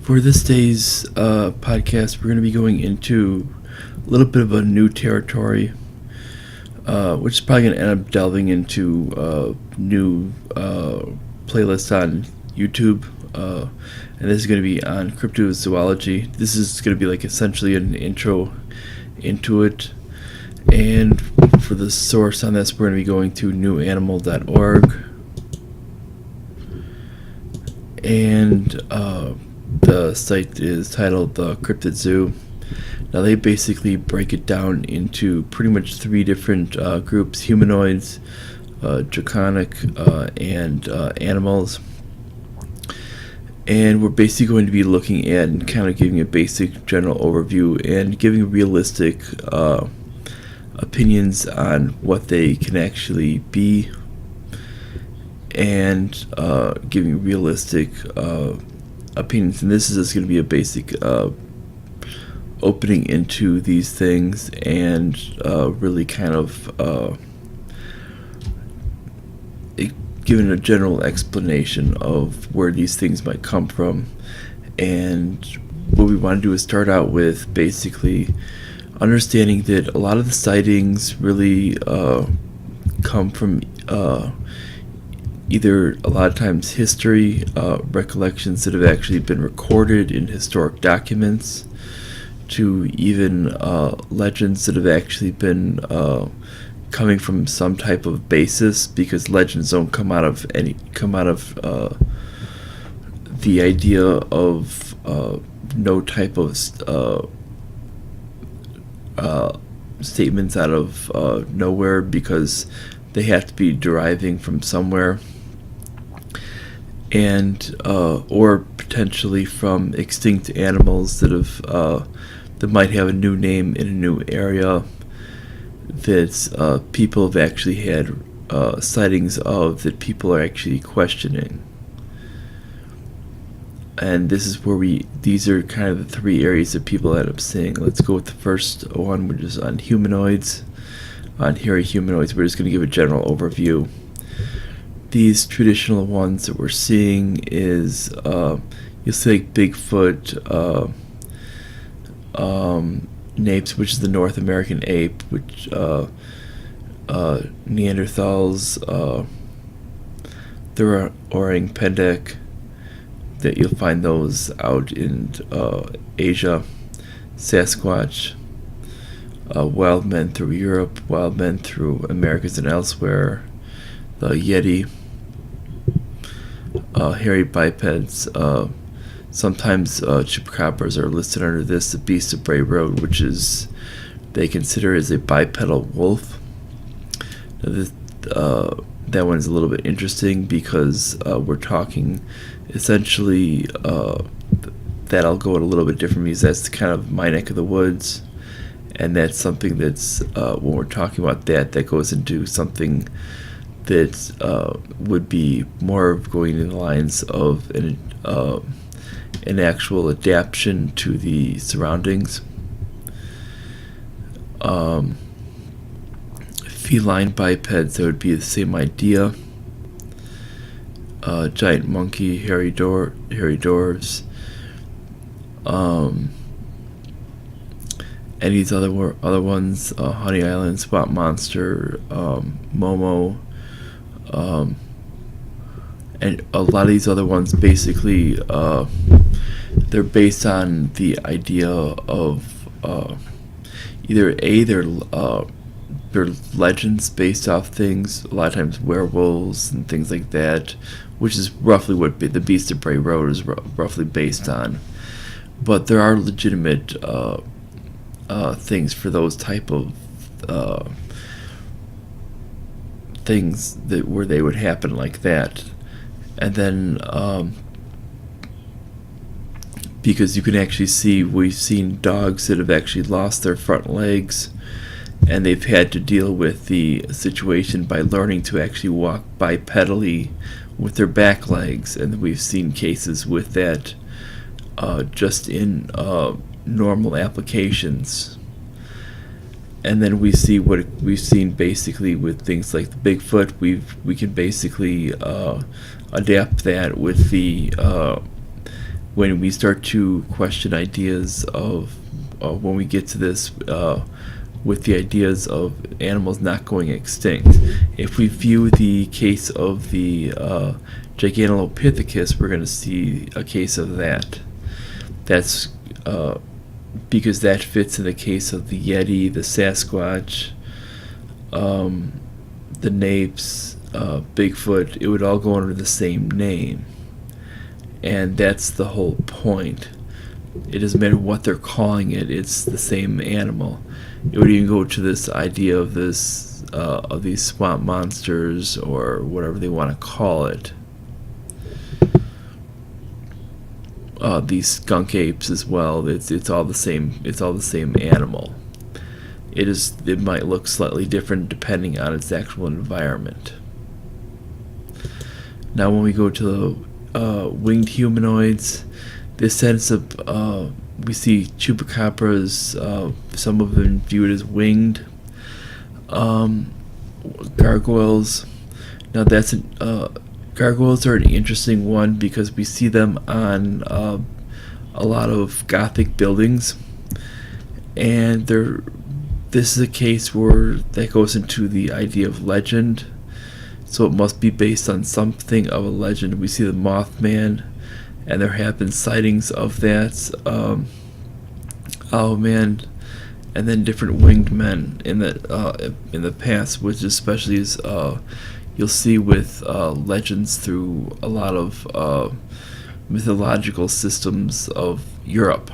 For this day's podcast, we're going to be going into a little bit of a new territory, which is probably going to end up delving into new playlists on YouTube. And this is going to be on cryptozoology. This is going to be like essentially an intro into it. And for the source on this, we're going to be going to newanimal.org. And the site is titled The Cryptid Zoo. Now they basically break it down into pretty much three different groups: humanoids, draconic, and animals. And we're basically going to be looking at and kind of giving a basic general overview and giving realistic opinions on what they can actually be, and giving realistic opinions. And this is just going to be a basic opening into these things, and really kind of giving a general explanation of where these things might come from. And what we want to do is start out with basically understanding that a lot of the sightings really come from either a lot of times history, recollections that have actually been recorded in historic documents, to even legends that have actually been coming from some type of basis, because legends don't come out of the idea of no type of statements out of nowhere, because they have to be deriving from somewhere, and or potentially from extinct animals that have that might have a new name in a new area that people have actually had sightings of, that people are actually questioning. And this is where these are kind of the three areas that people end up seeing. Let's go with the first one, which is on humanoids. On hairy humanoids, we're just going to give a general overview. These traditional ones that we're seeing is you'll see like Bigfoot, apes, which is the North American ape, which Neanderthals, the orang pendek, that you'll find those out in Asia, Sasquatch, wild men through Europe, wild men through Americas and elsewhere, the Yeti, hairy bipeds. Sometimes chupacabras are listed under this, the beast of Bray Road, which is they consider as a bipedal wolf. Now this, that one's a little bit interesting, because we're talking essentially that I'll go in a little bit different, because that's kind of my neck of the woods, and that's something that's when we're talking about that goes into something that would be more of going in the lines of an actual adaptation to the surroundings. Feline bipeds, that would be the same idea. Giant monkey, hairy dwarves, and these other ones, Honey Island, Spot Monster, Momo, and a lot of these other ones basically they're based on the idea of either they're legends based off things, a lot of times werewolves and things like that, which is roughly what the Beast of Bray Road is roughly based on. But there are legitimate things for those type of things that where they would happen like that. And then because you can actually see, we've seen dogs that have actually lost their front legs, and they've had to deal with the situation by learning to actually walk bipedally with their back legs. And we've seen cases with that just in normal applications. And then we see what we've seen basically with things like the Bigfoot. We can basically adapt that with the when we start to question ideas of when we get to this with the ideas of animals not going extinct. If we view the case of the Gigantolopithecus, we're going to see a case of that. That's because that fits in the case of the Yeti, the Sasquatch, the Napes, Bigfoot. It would all go under the same name. And that's the whole point. It doesn't matter what they're calling it, it's the same animal. It would even go to this idea of this of these swamp monsters or whatever they want to call it. These skunk apes as well. It's all the same. It's all the same animal. It might look slightly different depending on its actual environment. Now, when we go to the winged humanoids, this ends up we see chupacabras, some of them viewed as winged. Gargoyles. Now gargoyles are an interesting one because we see them on a lot of Gothic buildings, and this is a case where that goes into the idea of legend. So it must be based on something of a legend. We see the Mothman, and there have been sightings of that. Owlman, and then different winged men in the past, which especially is you'll see with legends through a lot of mythological systems of Europe.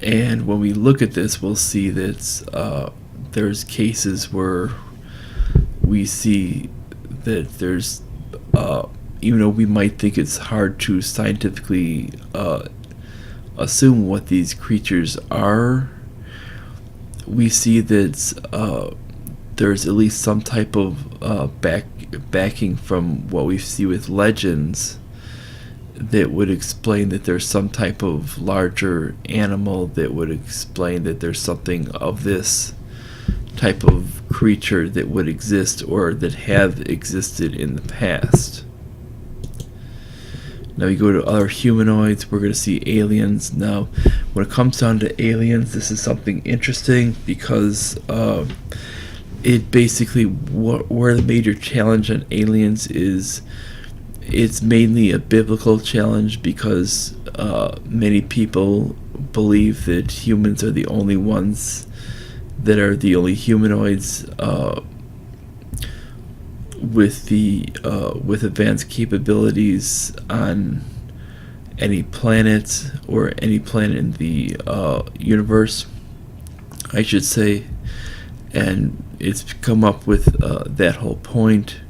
And when we look at this, we'll see that there's cases where we see that there's even though we might think it's hard to scientifically assume what these creatures are, we see that there's at least some type of backing from what we see with legends that would explain that there's some type of larger animal that would explain that there's something of this type of creature that would exist or that have existed in the past. Now we go to other humanoids, we're going to see aliens. Now, when it comes down to aliens, this is something interesting because it basically, where the major challenge on aliens is, it's mainly a biblical challenge because many people believe that humans are the only ones that are the only humanoids with advanced capabilities on any planet or any planet in the universe, I should say. And it's come up with that whole point.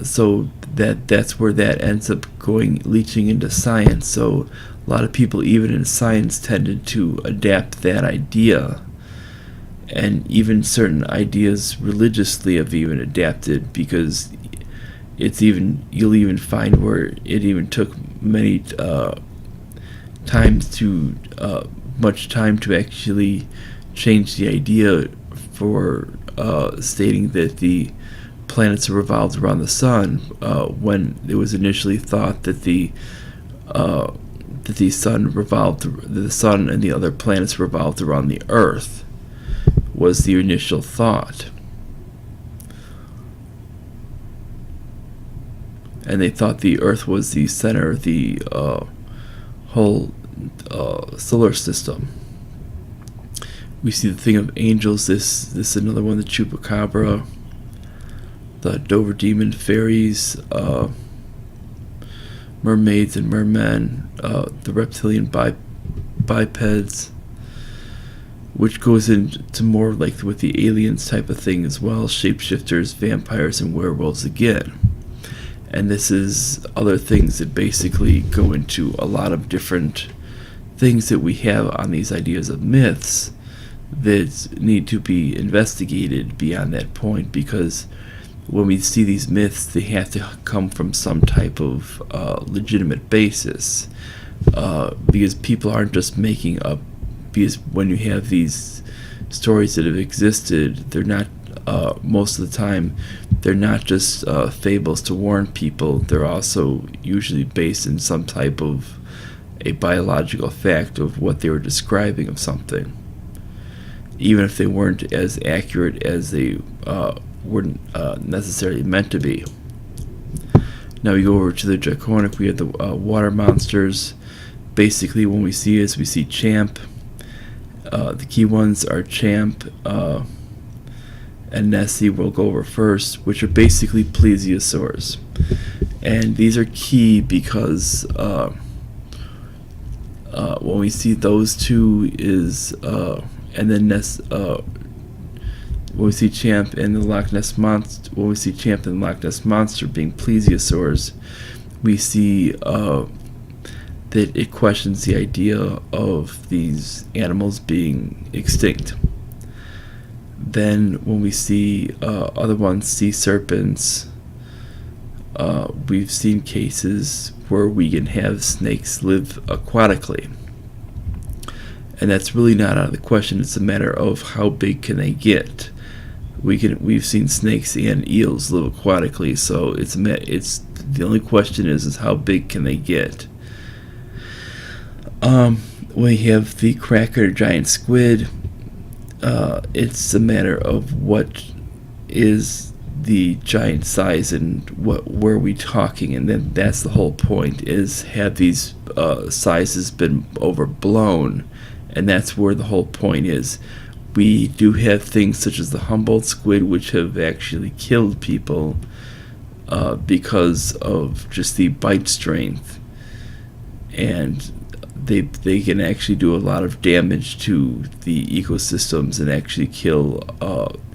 So that's where that ends up leaching into science. So a lot of people, even in science, tended to adapt that idea. And even certain ideas religiously have even adapted, because you'll even find where it even took many much time to actually change the idea for stating that the planets revolved around the sun, when it was initially thought that the sun and the other planets revolved around the Earth. Was the initial thought. And they thought the Earth was the center of the whole solar system. We see the thing of angels. This is another one, the chupacabra, the Dover demon, fairies, mermaids and mermen, the reptilian bipeds, which goes into more like with the aliens type of thing as well, shapeshifters, vampires, and werewolves again. And this is other things that basically go into a lot of different things that we have on these ideas of myths that need to be investigated beyond that point, because when we see these myths, they have to come from some type of legitimate basis, because people aren't just making up. Because when you have these stories that have existed, they're not, most of the time, they're not just fables to warn people. They're also usually based in some type of a biological fact of what they were describing of something, even if they weren't as accurate as they weren't necessarily meant to be. Now we go over to the draconic. We have the water monsters. Basically, when we see is we see Champ. The key ones are Champ and Nessie. We'll go over first, which are basically plesiosaurs, and these are key because when we see those two is and then when we see Champ and the Loch Ness monster, when we see Champ and the Loch Ness monster being plesiosaurs, we see that it questions the idea of these animals being extinct. Then when we see other ones, sea serpents, we've seen cases where we can have snakes live aquatically. And that's really not out of the question. It's a matter of how big can they get. We've seen snakes and eels live aquatically, so it's the only question is how big can they get. We have the cracker giant squid. It's a matter of what is the giant size and where are we talking, and then that's the whole point, is have these sizes been overblown, and that's where the whole point is. We do have things such as the Humboldt squid, which have actually killed people because of just the bite strength, and they can actually do a lot of damage to the ecosystems and actually kill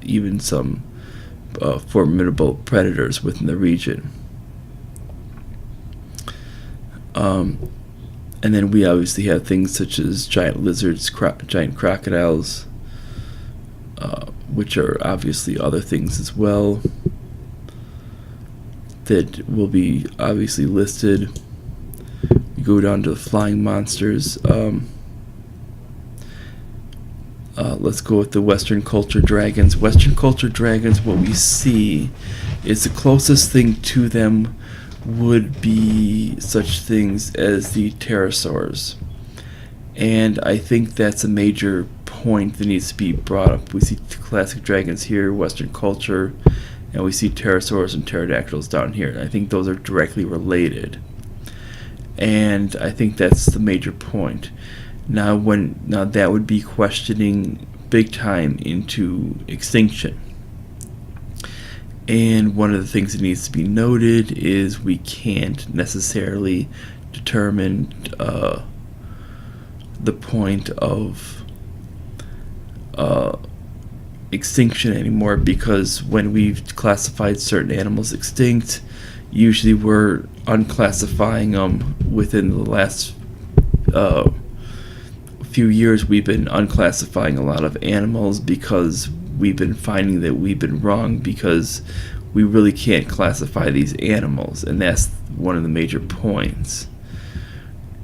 even some formidable predators within the region. And then we obviously have things such as giant lizards, giant crocodiles, which are obviously other things as well that will be obviously listed. We go down to the flying monsters. Let's go with the Western culture dragons. Western culture dragons, what we see is the closest thing to them would be such things as the pterosaurs. And I think that's a major point that needs to be brought up. We see classic dragons here, Western culture, and we see pterosaurs and pterodactyls down here. And I think those are directly related. And I think that's the major point. Now that would be questioning big time into extinction. And one of the things that needs to be noted is we can't necessarily determine the point of extinction anymore, because when we've classified certain animals extinct, usually we're unclassifying them within the last few years. We've been unclassifying a lot of animals because we've been finding that we've been wrong, because we really can't classify these animals, and that's one of the major points.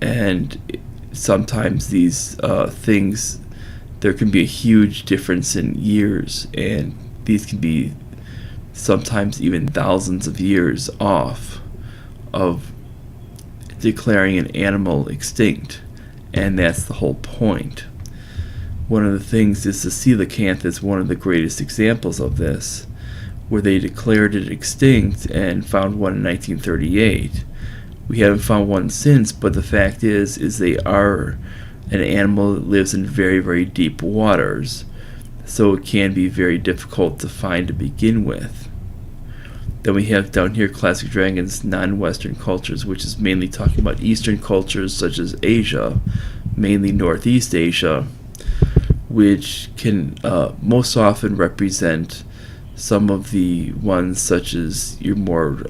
And sometimes these things, there can be a huge difference in years, and these can be sometimes even thousands of years off of declaring an animal extinct, and that's the whole point. One of the things is the coelacanth is one of the greatest examples of this, where they declared it extinct and found one in 1938. We haven't found one since, but the fact is they are an animal that lives in very, very deep waters, so it can be very difficult to find to begin with. Then we have down here classic dragons, non-Western cultures, which is mainly talking about Eastern cultures such as Asia, mainly Northeast Asia, which can most often represent some of the ones such as your more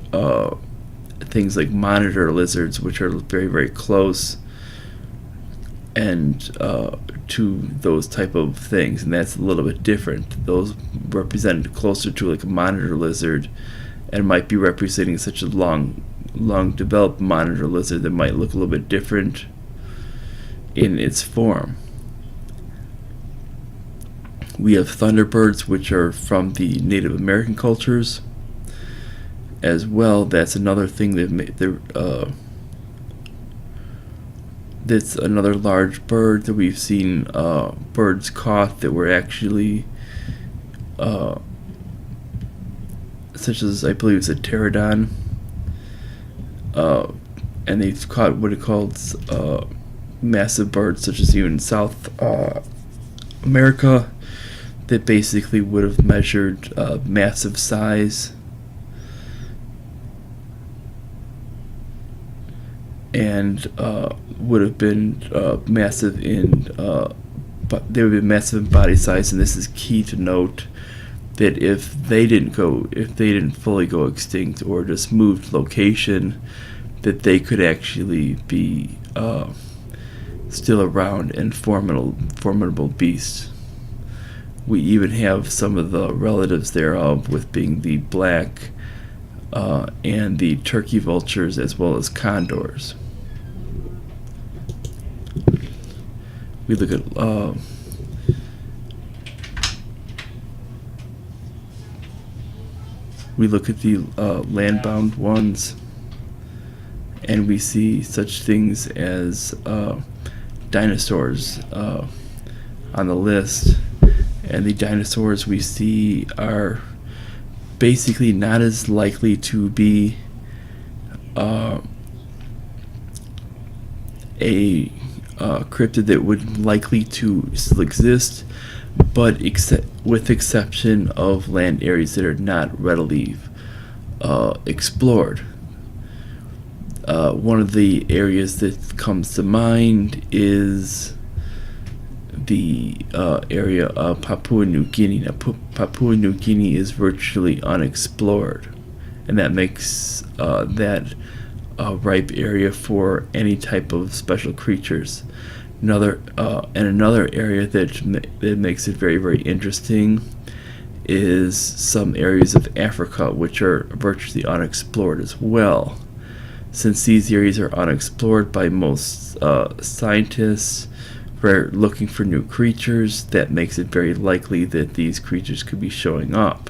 things like monitor lizards, which are very, very close and to those type of things, and that's a little bit different. Those represent closer to like a monitor lizard, and might be representing such a long developed monitor lizard that might look a little bit different in its form. We have thunderbirds, which are from the Native American cultures. as well. That's another thing that's another large bird that we've seen birds caught that were actually such as, I believe it's a pterodon, and they've caught what it calls massive birds, such as even in South America, that basically would have measured massive size, and would have been massive in but they would be massive in body size. And this is key to note, that if they didn't fully go extinct or just moved location, that they could actually be still around and formidable beasts. We even have some of the relatives thereof, with being the black and the turkey vultures, as well as condors. We look at the land-bound ones, and we see such things as dinosaurs on the list. And the dinosaurs we see are basically not as likely to be a cryptid that would likely to still exist, but with exception of land areas that are not readily explored. One of the areas that comes to mind is the area of Papua New Guinea. Now, Papua New Guinea is virtually unexplored, and that makes that a ripe area for any type of special creatures. Another area that makes it very, very interesting is some areas of Africa, which are virtually unexplored as well. Since these areas are unexplored by most scientists for looking for new creatures, that makes it very likely that these creatures could be showing up.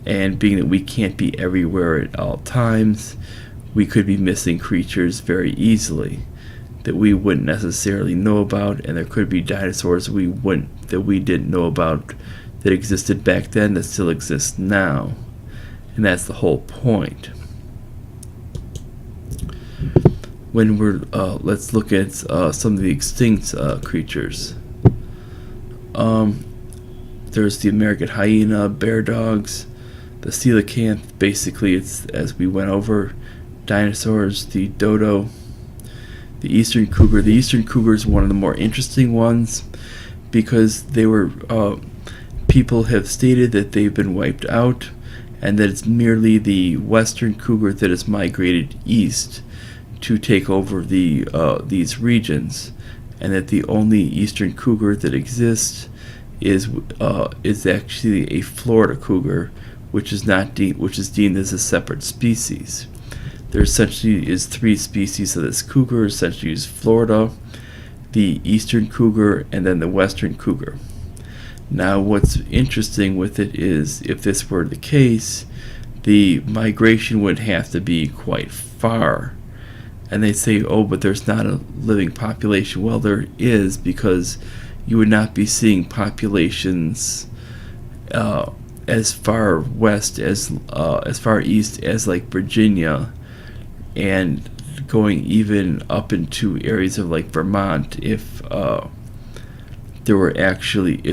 And being that we can't be everywhere at all times, we could be missing creatures very easily that we wouldn't necessarily know about, and there could be dinosaurs that we didn't know about that existed back then that still exist now. And that's the whole point. When let's look at some of the extinct creatures. There's the American hyena, bear dogs, the coelacanth. Basically, it's, as we went over, dinosaurs, the dodo, the eastern cougar. The eastern cougar is one of the more interesting ones, because they were people have stated that they've been wiped out, and that it's merely the western cougar that has migrated east to take over these regions, and that the only eastern cougar that exists is actually a Florida cougar, which is deemed as a separate species. There essentially is three species of this cougar. Essentially, is Florida, the eastern cougar, and then the western cougar. Now, what's interesting with it is, if this were the case, the migration would have to be quite far. And they say, oh, but there's not a living population. Well, there is, because you would not be seeing populations as far west as far east as like Virginia, and going even up into areas of like Vermont, if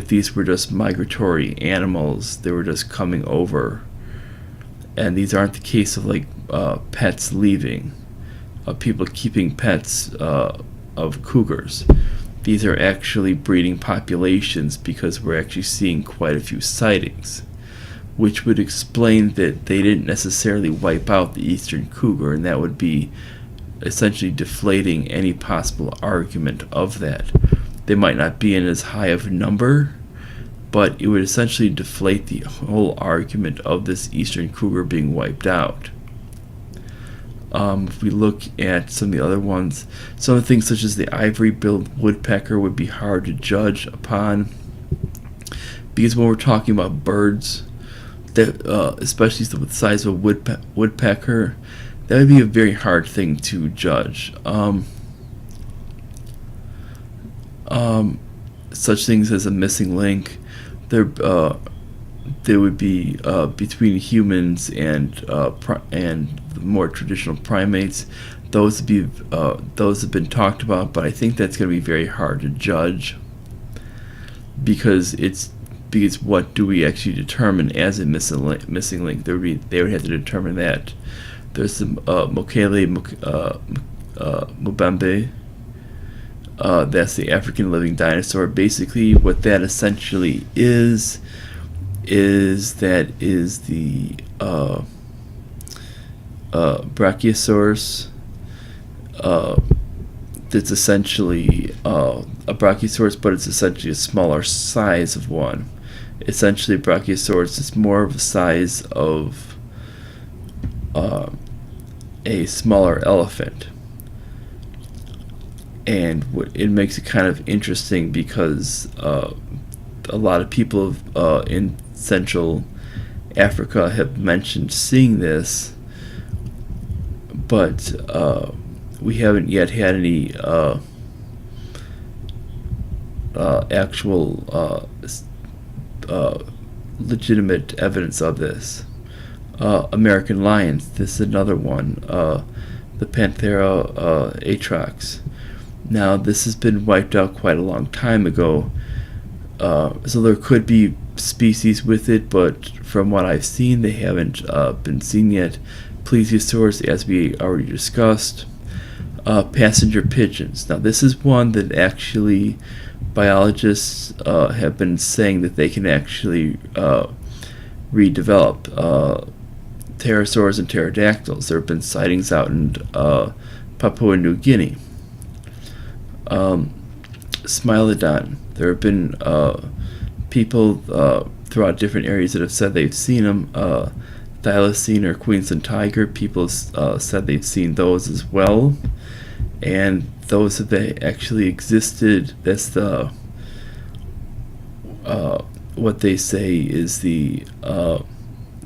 these were just migratory animals, they were just coming over. And these aren't the case of like pets leaving. People keeping pets of cougars. These are actually breeding populations, because we're actually seeing quite a few sightings, which would explain that they didn't necessarily wipe out the eastern cougar, and that would be essentially deflating any possible argument of that. They might not be in as high of a number, but it would essentially deflate the whole argument of this eastern cougar being wiped out. If we look at some of the other ones, some of the things such as the ivory-billed woodpecker would be hard to judge upon, because when we're talking about birds, that, especially with the size of a woodpecker, that would be a very hard thing to judge. Such things as a missing link, there would be between humans and the more traditional primates. Those have been talked about, but I think that's going to be very hard to judge because what do we actually determine as a missing link? They would have to determine that. There's the Mokele Mbembe. That's the African living dinosaur. Basically, what that essentially is the Brachiosaurus. That's essentially a Brachiosaurus, but it's essentially a smaller size of one. Essentially, Brachiosaurus is more of the size of a smaller elephant. And it makes it kind of interesting because a lot of people in Central Africa have mentioned seeing this, but we haven't yet had any actual legitimate evidence of this. American lions, this is another one, the Panthera atrox. Now, this has been wiped out quite a long time ago, so there could be species with it, but from what I've seen, they haven't been seen yet. Plesiosaurs, as we already discussed. Passenger pigeons. Now, this is one that actually biologists have been saying that they can actually redevelop. Pterosaurs and pterodactyls. There have been sightings out in Papua New Guinea. Smilodon. There have been people throughout different areas that have said they've seen them. Thylacine or Queensland tiger, people said they've seen those as well. And those have actually existed. That's the what they say is the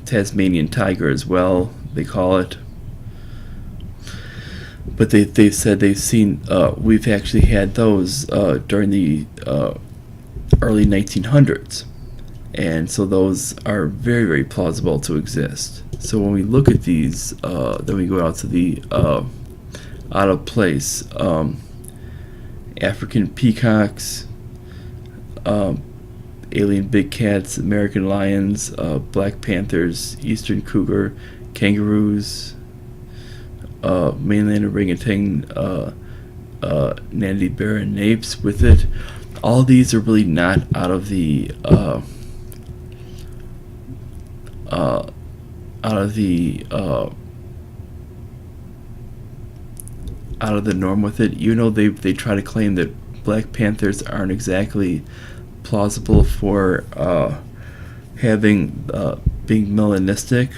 Tasmanian tiger as well, they call it. But they've said they've seen, we've actually had those during the early 1900s. And so those are very, very plausible to exist. So when we look at these, then we go out to the out of place African peacocks, alien big cats, American lions, black panthers, eastern cougar, kangaroos, mainland orangutan, Nandi bear and apes with it. All these are really not out of the norm with it. You know, they try to claim that black panthers aren't exactly plausible for having being melanistic,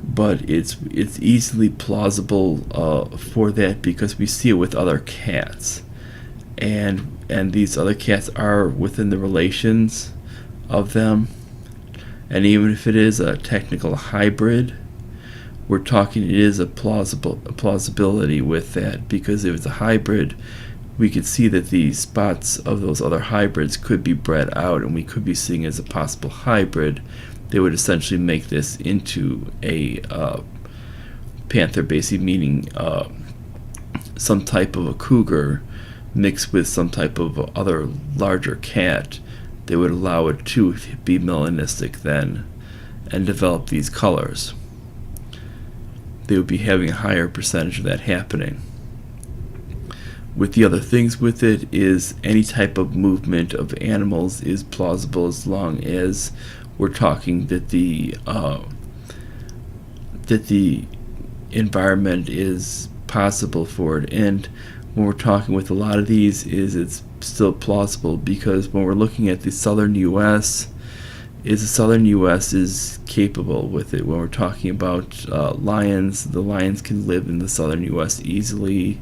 but it's easily plausible for that because we see it with other cats, and these other cats are within the relations of them. And even if it is a technical hybrid, we're talking it is a plausibility with that, because if it's a hybrid, we could see that the spots of those other hybrids could be bred out, and we could be seeing as a possible hybrid. They would essentially make this into a panther, basically meaning some type of a cougar mixed with some type of other larger cat. They would allow it to be melanistic then and develop these colors. They would be having a higher percentage of that happening. With the other things with it is any type of movement of animals is plausible as long as we're talking that the environment is possible for it. And when we're talking with a lot of these it's still plausible, because when we're looking at the southern U.S., the southern U.S. is capable with it. When we're talking about lions, the lions can live in the southern U.S. easily.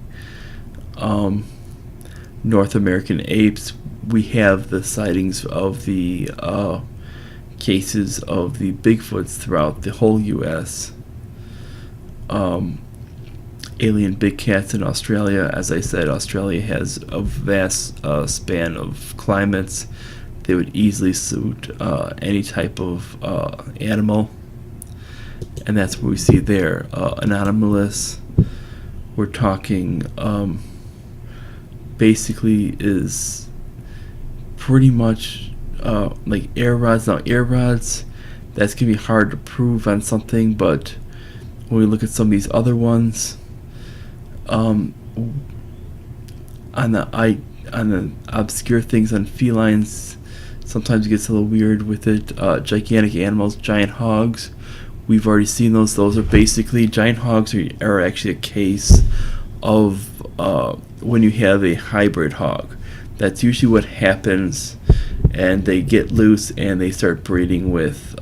North American apes, we have the sightings of the cases of the Bigfoots throughout the whole U.S. Alien big cats in Australia. As I said, Australia has a vast span of climates. They would easily suit any type of animal, and that's what we see there. Anomalous, we're talking basically is pretty much like air rods. Now air rods, that's gonna be hard to prove on something, but when we look at some of these other ones, on the obscure things on felines, sometimes it gets a little weird with it. Gigantic animals, giant hogs, we've already seen those. Those are basically, giant hogs are actually a case of when you have a hybrid hog. That's usually what happens, and they get loose and they start breeding with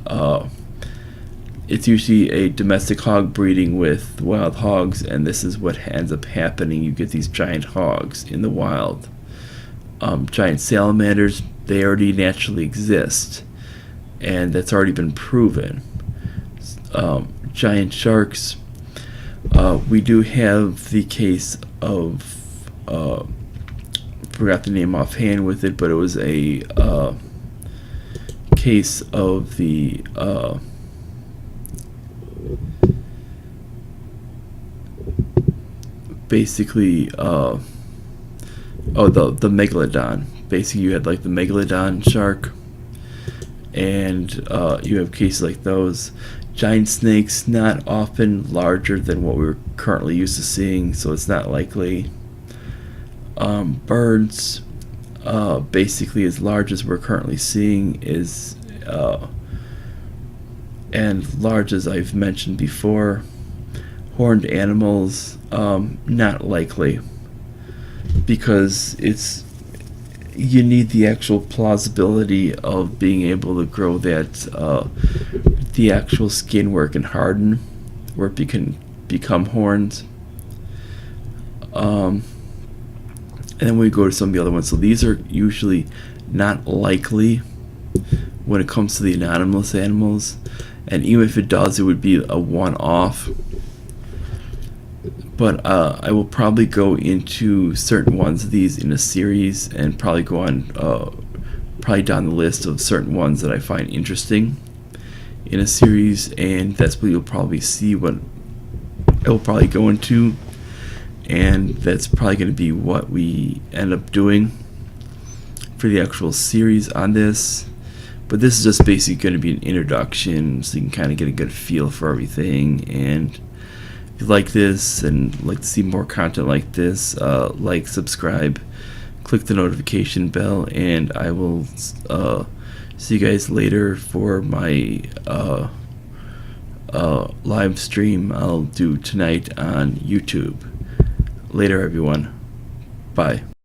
it's usually a domestic hog breeding with wild hogs, and this is what ends up happening. You get these giant hogs in the wild. Giant salamanders, they already naturally exist, and that's already been proven. Giant sharks, we do have the case of forgot the name offhand with it, but it was a case of the basically the megalodon. Basically you had like the megalodon shark, and you have cases like those. Giant snakes, not often larger than what we're currently used to seeing, so it's not likely. Birds, basically as large as we're currently seeing is and large as I've mentioned before. Horned animals, not likely, because you need the actual plausibility of being able to grow that the actual skin where it can harden, where it can become horns. And then we go to some of the other ones. So these are usually not likely when it comes to the anomalous animals, and even if it does, it would be a one-off. But I will probably go into certain ones of these in a series, and probably go on probably down the list of certain ones that I find interesting in a series, and that's what you'll probably see what I will probably go into, and that's probably going to be what we end up doing for the actual series on this. But this is just basically going to be an introduction, so you can kind of get a good feel for everything. And if you like this and like to see more content like this, like, subscribe, click the notification bell, and I will see you guys later for my live stream I'll do tonight on YouTube. Later, everyone. Bye.